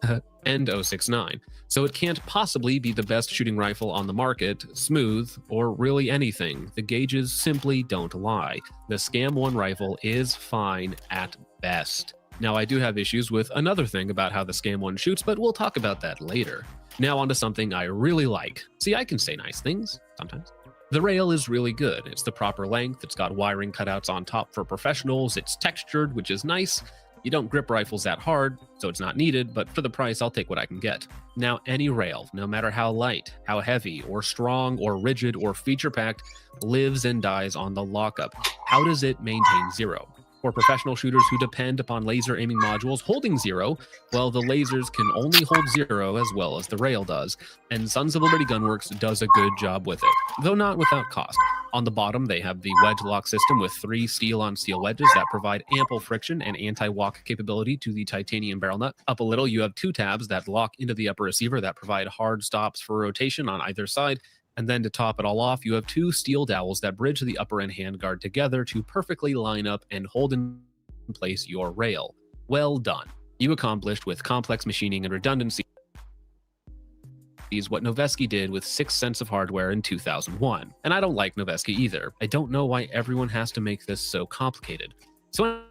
and 069, so it can't possibly be the best shooting rifle on the market, smooth, or really anything. The gauges simply don't lie. The Scam 1 rifle is fine at best. Now, I do have issues with another thing about how the Scam 1 shoots, but we'll talk about that later. Now onto something I really like. See, I can say nice things sometimes. The rail is really good. It's the proper length. It's got wiring cutouts on top for professionals. It's textured, which is nice. You don't grip rifles that hard, so it's not needed, but for the price, I'll take what I can get. Now, any rail, no matter how light, how heavy, or strong, or rigid, or feature-packed, lives and dies on the lockup. How does it maintain zero? For professional shooters who depend upon laser aiming modules holding 0, well, the lasers can only hold 0 as well as the rail does, and Sons of Liberty Gunworks does a good job with it, though not without cost. On the bottom, they have the wedge lock system with 3 steel-on-steel wedges that provide ample friction and anti-walk capability to the titanium barrel nut. Up a little, you have 2 tabs that lock into the upper receiver that provide hard stops for rotation on either side. And then to top it all off, you have 2 steel dowels that bridge the upper and handguard together to perfectly line up and hold in place your rail. Well done. You accomplished with complex machining and redundancy what Noveski did with 6 cents of hardware in 2001. And I don't like Noveski either. I don't know why everyone has to make this so complicated. So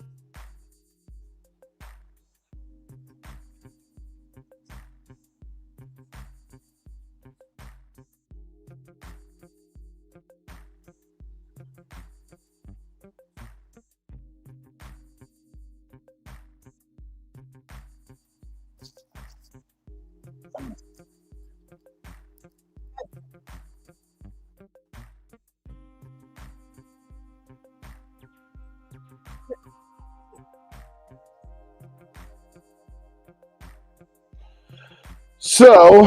So,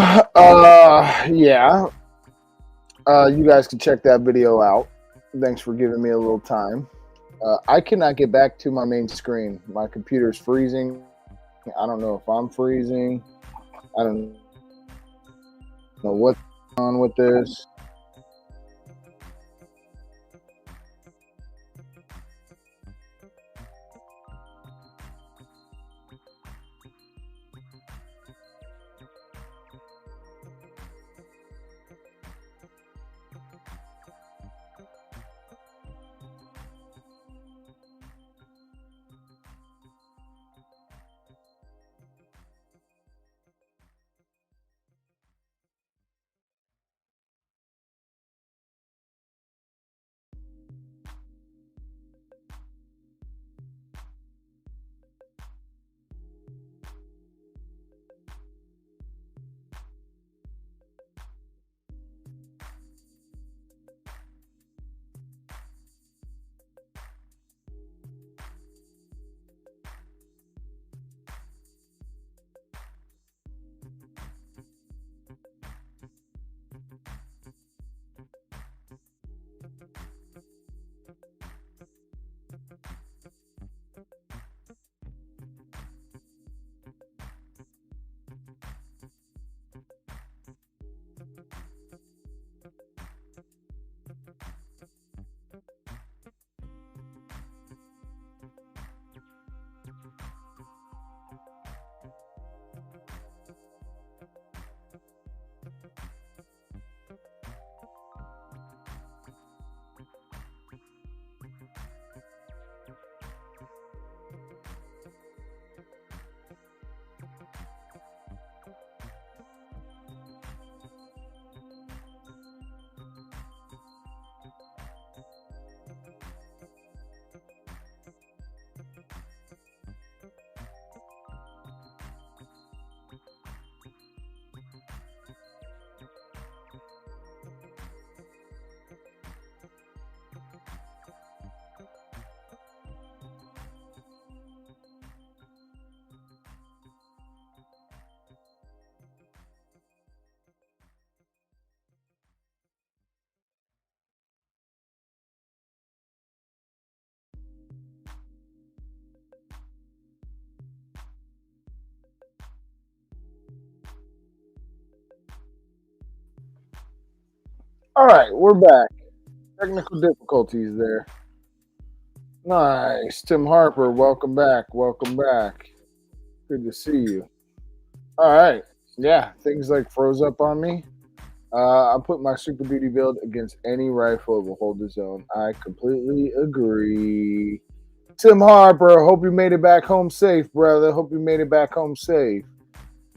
yeah, you guys can check that video out. Thanks for giving me a little time. I cannot get back to my main screen. My computer's freezing. I don't know if I'm freezing. I don't know what's on with this. All right, we're back. Technical difficulties there. Nice. Tim Harper, welcome back. Welcome back. Good to see you. All right. Yeah, things like froze up on me. I put my Super Duty build against any rifle that will hold the zone. I completely agree. Tim Harper, hope you made it back home safe, brother. Hope you made it back home safe.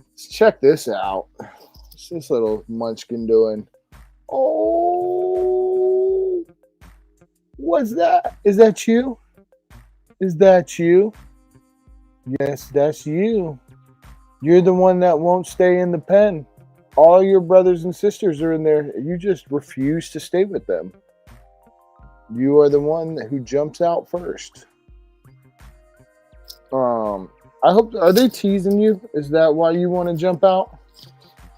Let's check this out. What's this little munchkin doing? Oh, what's that? Is that you? Is that you? Yes, that's you. You're the one that won't stay in the pen. All your brothers and sisters are in there. You just refuse to stay with them. You are the one who jumps out first. I hope, are they teasing you? Is that why you want to jump out?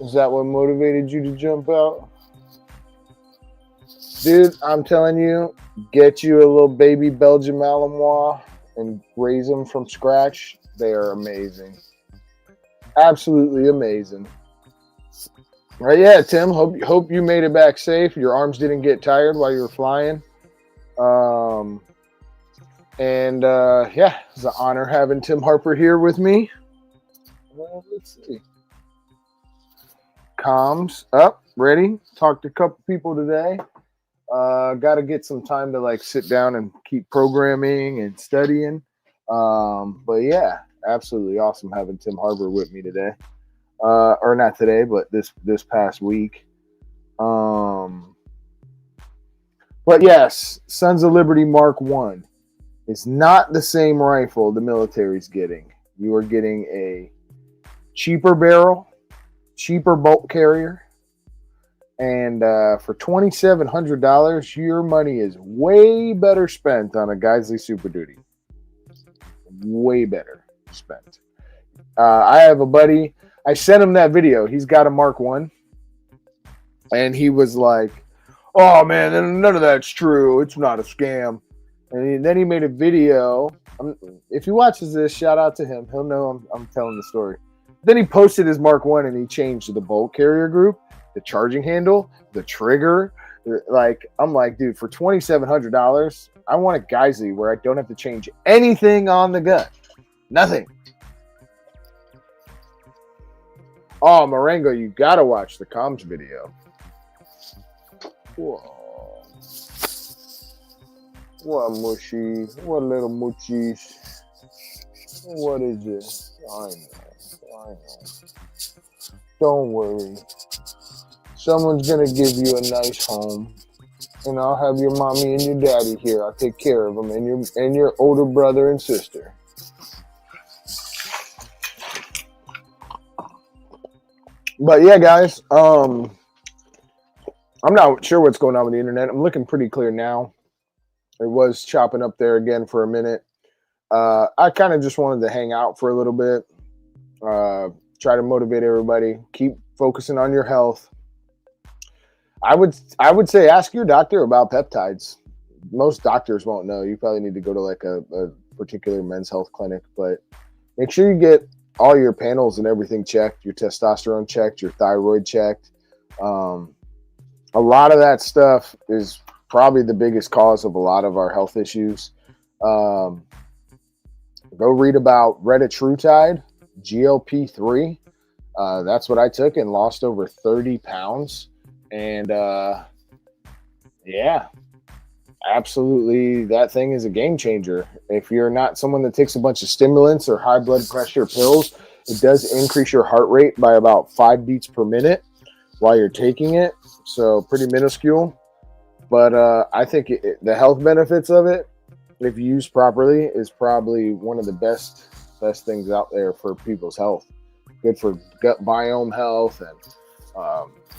Is that what motivated you to jump out? Dude, I'm telling you, get you a little baby Belgian Malinois and raise them from scratch. They are amazing. Absolutely amazing. Right, yeah, Tim, hope you made it back safe. Your arms didn't get tired while you were flying. Yeah, it's an honor having Tim Harper here with me. Let's see. Comms up, ready. Talked to a couple people today. Got to get some time to like sit down and keep programming and studying. But yeah, absolutely awesome having Tim Harper with me today. Or not today, but this past week. But yes, Sons of Liberty Mark I. It's not the same rifle the military's getting. You are getting a cheaper barrel, cheaper bolt carrier, and for $2,700, your money is way better spent on a Geisley Super Duty. Way better spent. I have a buddy. I sent him that video. He's got a Mark I, and he was like, "Oh man, none of that's true. It's not a scam." And then he made a video. If he watches this, shout out to him. He'll know I'm telling the story. Then he posted his Mark I, and he changed the bolt carrier group, the charging handle, the trigger. Like, I'm like, dude, for $2,700, I want a Geisley where I don't have to change anything on the gun. Nothing. Oh, Marengo, you gotta watch the comms video. Whoa. What mushy? What little mushies? What is it? I know. Don't worry. Someone's gonna give you a nice home, and I'll have your mommy and your daddy here. I'll take care of them, and your older brother and sister. But yeah, guys, I'm not sure what's going on with the internet. I'm looking pretty clear now. It was chopping up there again for a minute. I kind of just wanted to hang out for a little bit, try to motivate everybody, keep focusing on your health. I would say ask your doctor about peptides. Most doctors won't know. You probably need to go to like a particular men's health clinic, but make sure you get all your panels and everything checked, your testosterone checked, your thyroid checked. A lot of that stuff is probably the biggest cause of a lot of our health issues. Go read about retatrutide, GLP-3. That's what I took and lost over 30 pounds. And yeah, absolutely, that thing is a game changer. If you're not someone that takes a bunch of stimulants or high blood pressure pills, it does increase your heart rate by about 5 beats per minute while you're taking it. So pretty minuscule. But I think the health benefits of it, if used properly, is probably one of the best things out there for people's health. Good for gut biome health and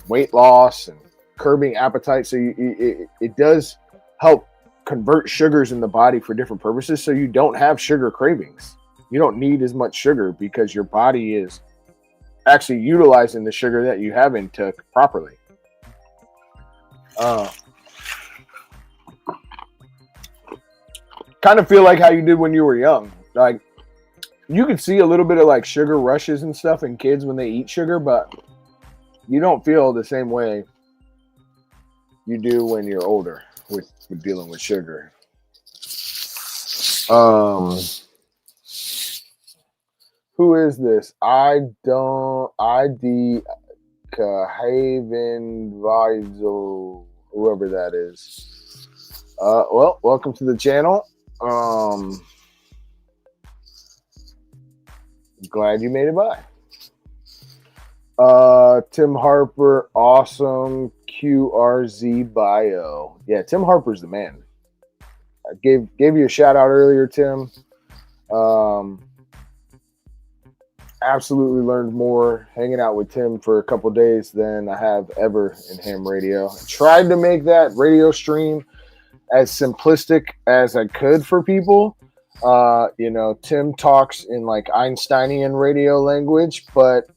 weight loss and curbing appetite. So it does help convert sugars in the body for different purposes, so you don't have sugar cravings. You don't need as much sugar because your body is actually utilizing the sugar that you have intook properly. Kind of feel like how you did when you were young. Like, you could see a little bit of like sugar rushes and stuff in kids when they eat sugar, but you don't feel the same way you do when you're older with dealing with sugar. Who is this? ID Haven Vizo, whoever that is. Well, welcome to the channel. Glad you made it by. Tim Harper, awesome QRZ bio. Yeah, Tim Harper's the man. I gave you a shout out earlier, Tim. Absolutely learned more hanging out with Tim for a couple days than I have ever in ham radio. I tried to make that radio stream as simplistic as I could for people. You know, Tim talks in like Einsteinian radio language, but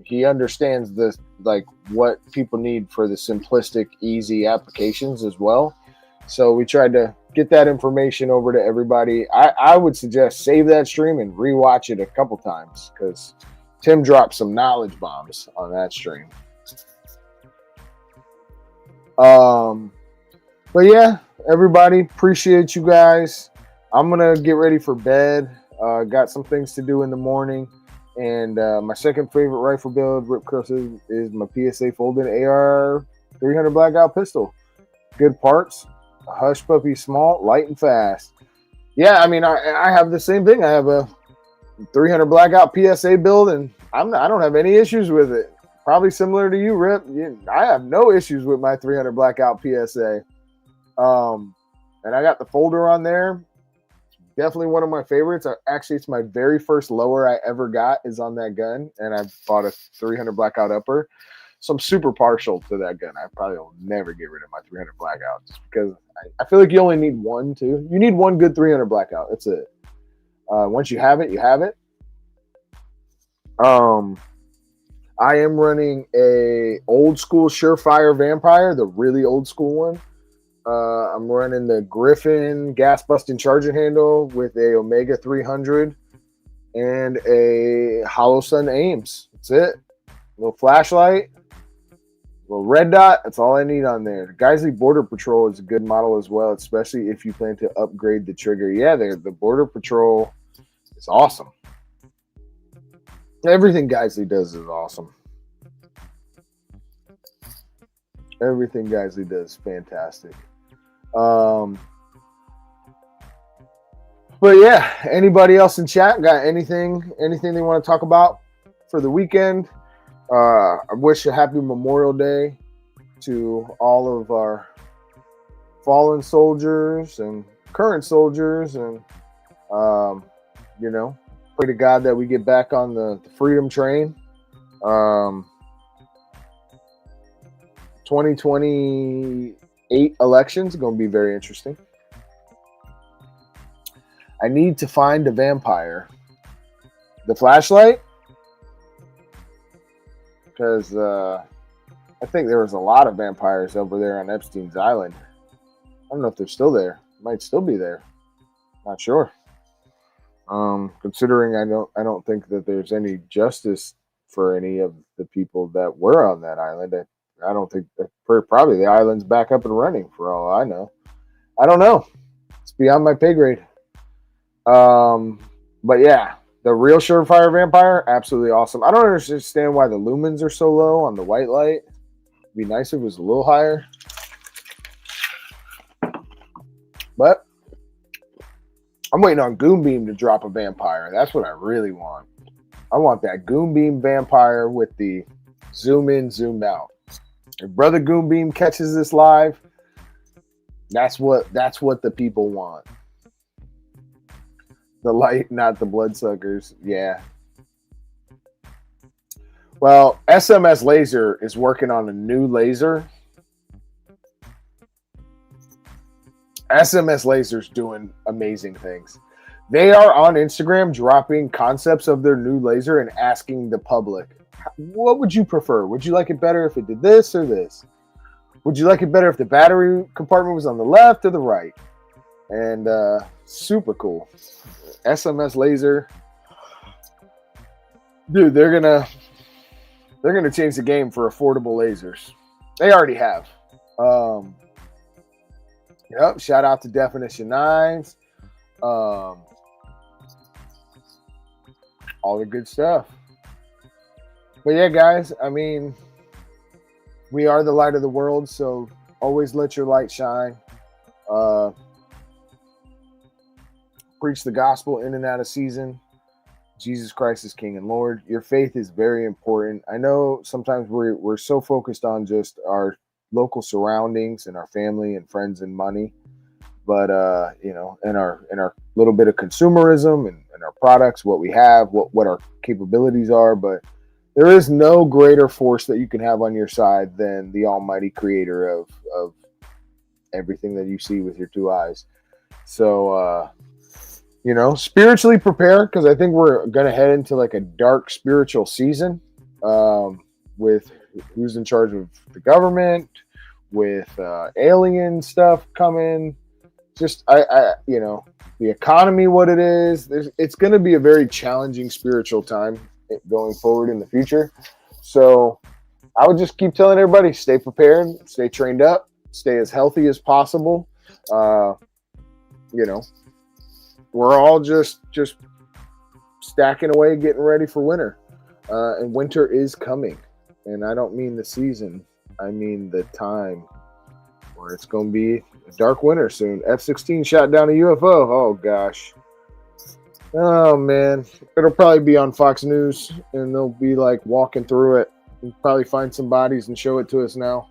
he understands the like what people need for the simplistic, easy applications as well. So we tried to get that information over to everybody. I would suggest save that stream and rewatch it a couple times because Tim dropped some knowledge bombs on that stream. But yeah, everybody, appreciate you guys. I'm gonna get ready for bed. Got some things to do in the morning. And my second favorite rifle build, Rip Curse, is my PSA folded AR 300 Blackout pistol. Good parts, a hush puppy, small, light, and fast. Yeah, I mean, I have the same thing. I have a 300 Blackout PSA build, and I don't have any issues with it. Probably similar to you, Rip. I have no issues with my 300 Blackout PSA. And I got the folder on there. Definitely one of my favorites. Actually, it's my very first lower I ever got is on that gun, and I bought a 300 Blackout upper. So I'm super partial to that gun. I probably will never get rid of my 300 Blackout just because I feel like you only need one, too. You need one good 300 Blackout. That's it. Once you have it, you have it. I am running a old school Surefire Vampire, the really old school one. I'm running the Griffin gas busting charging handle with a Omega 300 and a Hollow Sun Ames. That's it. A little flashlight, a little red dot. That's all I need on there. The Geisley Border Patrol is a good model as well, especially if you plan to upgrade the trigger. Yeah, the Border Patrol is awesome. Everything Geisley does is awesome. Everything Geisley does is fantastic. But yeah, anybody else in chat got anything they want to talk about for the weekend? I wish a happy Memorial Day to all of our fallen soldiers and current soldiers, and you know, pray to God that we get back on the freedom train. 2028 elections are going to be very interesting. I need to find a vampire. The flashlight? Because I think there was a lot of vampires over there on Epstein's Island. I don't know if they're still there. Might still be there. Not sure. Considering I don't think that there's any justice for any of the people that were on that island. I don't think that probably the island's back up and running for all I know. I don't know. It's beyond my pay grade. But yeah, the real Surefire Vampire, absolutely awesome. I don't understand why the lumens are so low on the white light. It'd be nice if it was a little higher. But I'm waiting on Goon Beam to drop a vampire. That's what I really want. I want that Goon Beam vampire with the zoom in, zoom out. If Brother Goon Beam catches this live, that's what the people want. The light, not the bloodsuckers. Yeah. Well, SMS Laser is working on a new laser. SMS Laser's doing amazing things. They are on Instagram dropping concepts of their new laser and asking the public, what would you prefer? Would you like it better if it did this or this? Would you like it better if the battery compartment was on the left or the right? And super cool. SMS Laser. Dude, they're gonna change the game for affordable lasers. They already have. Yep, shout out to Definition 9s. All the good stuff. But yeah, guys, I mean, we are the light of the world, so always let your light shine. Preach the gospel in and out of season. Jesus Christ is King and Lord. Your faith is very important. I know sometimes we're so focused on just our local surroundings and our family and friends and money, but you know, and our little bit of consumerism and our products, what we have, what our capabilities are, but there is no greater force that you can have on your side than the Almighty Creator of everything that you see with your two eyes. So spiritually prepare, because I think we're going to head into like a dark spiritual season with who's in charge of the government, with alien stuff coming. Just, the economy, what it is. It's going to be a very challenging spiritual time going forward in the future. So I would just keep telling everybody, stay prepared, stay trained up, stay as healthy as possible. We're all just stacking away, getting ready for winter. And winter is coming. And I don't mean the season. I mean the time where it's going to be a dark winter soon. F-16 shot down a UFO. Oh, gosh. Oh, man. It'll probably be on Fox News, and they'll be, like, walking through it. We'll probably find some bodies and show it to us now.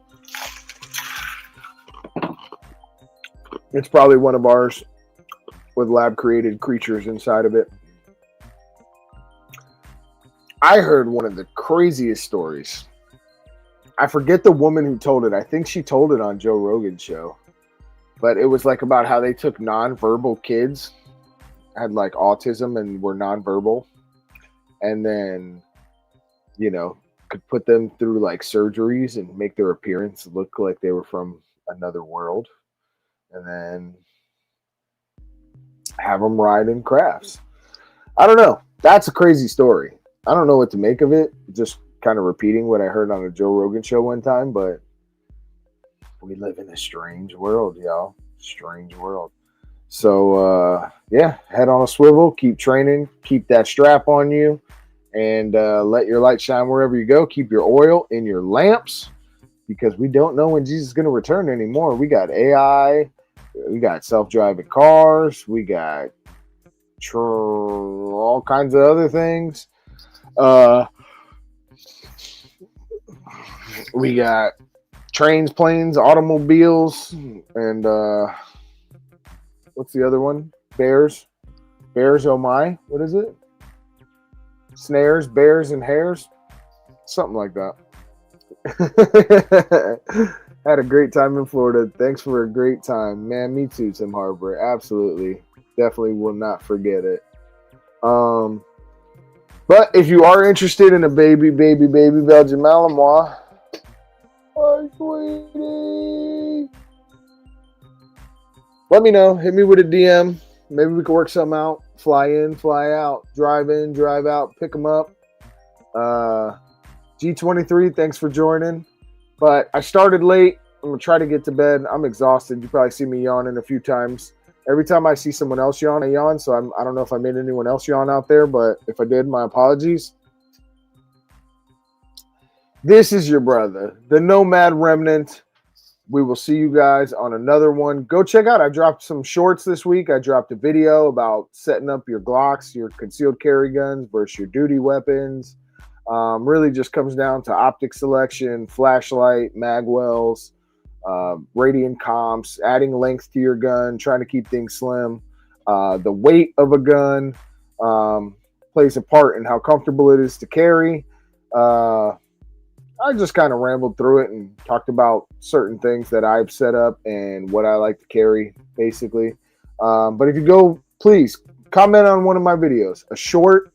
It's probably one of ours with lab-created creatures inside of it. I heard one of the craziest stories. I forget the woman who told it. I think she told it on Joe Rogan's show. But it was like about how they took nonverbal kids, had like autism and were nonverbal, and then, could put them through like surgeries and make their appearance look like they were from another world, and then have them ride in crafts. I don't know. That's a crazy story. I don't know what to make of it. Just kind of repeating what I heard on a Joe Rogan show one time, but we live in a strange world, y'all. Strange world. So, head on a swivel, keep training, keep that strap on you, and let your light shine wherever you go. Keep your oil in your lamps, because we don't know when Jesus is going to return anymore. We got AI, we got self-driving cars, we got all kinds of other things. We got trains, planes, automobiles, and what's the other one? Bears, oh my, what is it? Snares, bears, and hares, something like that. Had a great time in Florida. Thanks for a great time, man. Me too, Tim Harbour. Absolutely, definitely will not forget it. But if you are interested in a baby Belgian Malinois, hi, sweetie, let me know. Hit me with a DM. Maybe we can work something out. Fly in, fly out. Drive in, drive out. Pick them up. G23, thanks for joining. But I started late. I'm going to try to get to bed. I'm exhausted. You probably see me yawning a few times. Every time I see someone else yawn, I yawn. So I don't know if I made anyone else yawn out there. But if I did, my apologies. This is your brother, the Nomad Remnant. We will see you guys on another one. Go check out. I dropped some shorts this week. I dropped a video about setting up your Glocks, your concealed carry guns versus your duty weapons. Really just comes down to optic selection, flashlight, mag wells, radiant comps, adding length to your gun, trying to keep things slim. The weight of a gun plays a part in how comfortable it is to carry. I just kind of rambled through it and talked about certain things that I've set up and what I like to carry, basically. But if you go, please comment on one of my videos, a short,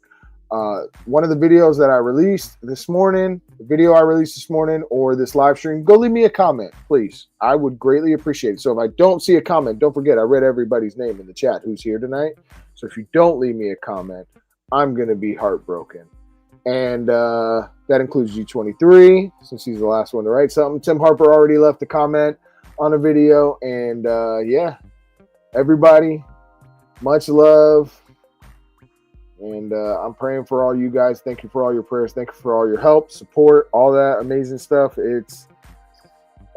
one of the videos that I released this morning, the video I released this morning, or this live stream. Go leave me a comment, please. I would greatly appreciate it. So if I don't see a comment, don't forget I read everybody's name in the chat who's here tonight. So if you don't leave me a comment, I'm going to be heartbroken. And that includes G23, since he's the last one to write something. Tim Harper already left a comment on a video. And everybody, much love. And I'm praying for all you guys. Thank you for all your prayers. Thank you for all your help, support, all that amazing stuff. It's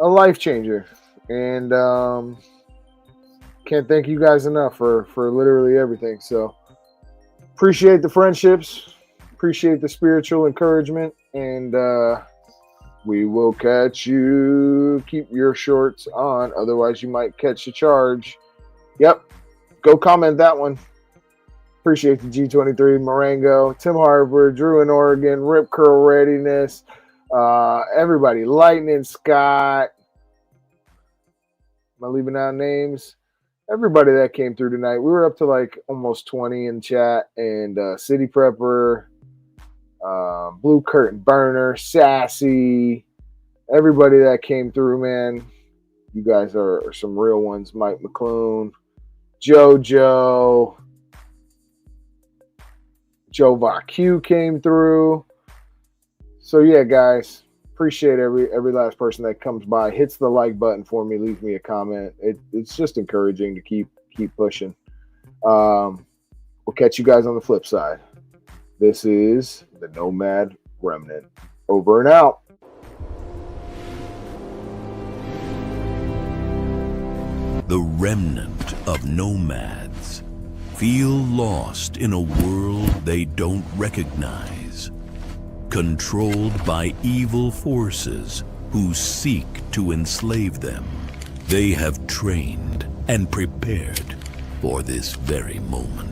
a life changer. And can't thank you guys enough for literally everything. So appreciate the friendships. Appreciate the spiritual encouragement, and we will catch you. Keep your shorts on, otherwise you might catch a charge. Yep, go comment that one. Appreciate the G23, Marengo, Tim Harbour, Drew in Oregon, Rip Curl Readiness, everybody, Lightning Scott. Am I leaving out names? everybody that came through tonight. We were up to like almost 20 in chat, and City Prepper, Blue Curtain Burner, Sassy, everybody that came through, man. You guys are some real ones. Mike McClune, JoJo, Joe VQ came through. So yeah, guys, appreciate every last person that comes by, hits the like button for me, leaves me a comment. It's just encouraging to keep pushing. We'll catch you guys on the flip side. This is the Nomad Remnant. Over and out. The remnant of nomads feel lost in a world they don't recognize, controlled by evil forces who seek to enslave them. They have trained and prepared for this very moment.